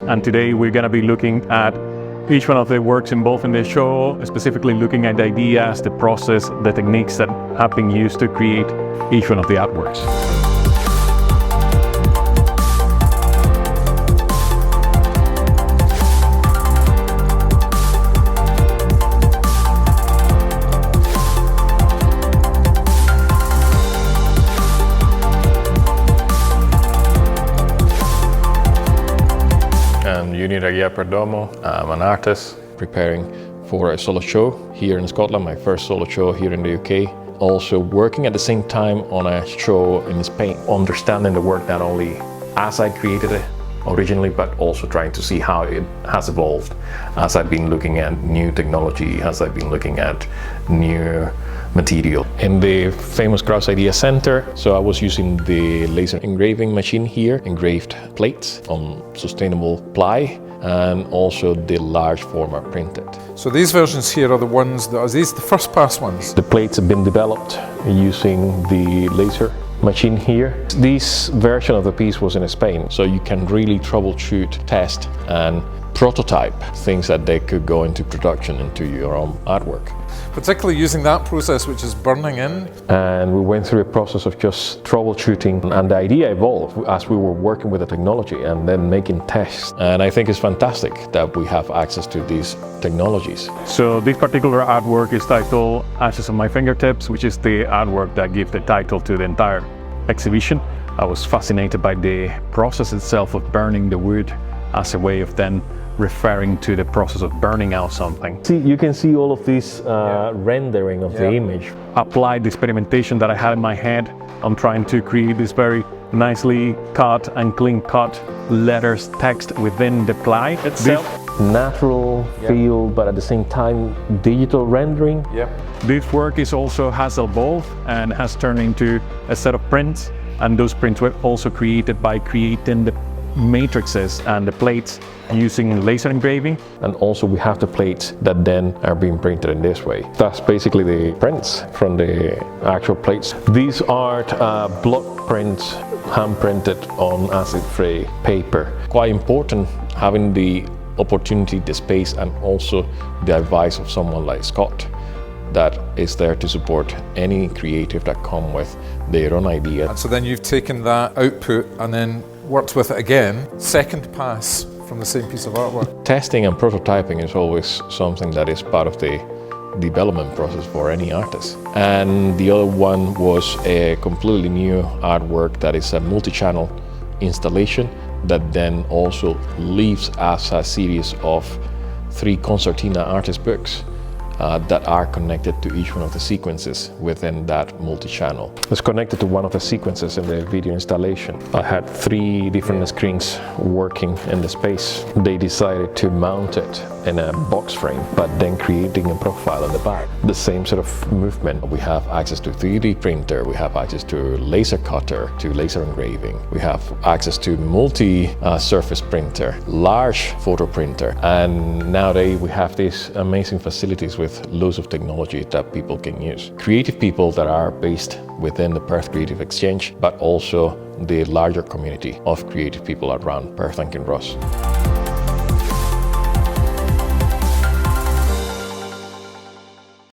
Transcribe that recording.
and today we're going to be looking at each one of the works involved in the show, specifically looking at the ideas, the process, the techniques that have been used to create each one of the artworks. I'm Yunior Perdomo. I'm an artist preparing for a solo show here in Scotland, my first solo show here in the UK. Also working at the same time on a show in Spain, understanding the work not only as I created it originally, but also trying to see how it has evolved as I've been looking at new technology, as I've been looking at new material. In the Famous Grouse Ideas Centre, so I was using the laser engraving machine here, engraved plates on sustainable ply, and also the large format printed. So these versions here are the ones that are these the first pass ones? The plates have been developed using the laser machine here. This version of the piece was in Spain, so you can really troubleshoot, test, and prototype things that they could go into production, into your own artwork. Particularly using that process, which is burning in. And we went through a process of just troubleshooting, and the idea evolved as we were working with the technology and then making tests. And I think it's fantastic that we have access to these technologies. So this particular artwork is titled Ashes on My Fingertips, which is the artwork that gives the title to the entire exhibition. I was fascinated by the process itself of burning the wood as a way of then referring to the process of burning out something. See, you can see all of this rendering of the image. Applied the experimentation that I had in my head. I'm trying to create this very nicely cut and clean cut letters text within the ply itself. Natural feel, but at the same time digital rendering. This work has evolved and has turned into a set of prints, and those prints were also created by creating the matrices and the plates using laser engraving. And also we have the plates that then are being printed in this way. That's basically the prints from the actual plates. These are block prints, hand printed on acid-free paper. Quite important having the opportunity, the space, and also the advice of someone like Scott that is there to support any creative that come with their own idea. And so then you've taken that output and then worked with it again, second pass from the same piece of artwork. Testing and prototyping is always something that is part of the development process for any artist. And the other one was a completely new artwork that is a multi-channel installation that then also leaves as a series of 3 concertina artist books that are connected to each one of the sequences within that multi-channel. It's connected to one of the sequences in the video installation. I had 3 different screens working in the space. They decided to mount it in a box frame, but then creating a profile on the back. The same sort of movement. We have access to 3D printer, we have access to laser cutter, to laser engraving. We have access to multi-surface printer, large photo printer, and nowadays we have these amazing facilities with loads of technology that people can use. Creative people that are based within the Perth Creative Exchange, but also the larger community of creative people around Perth and Kinross.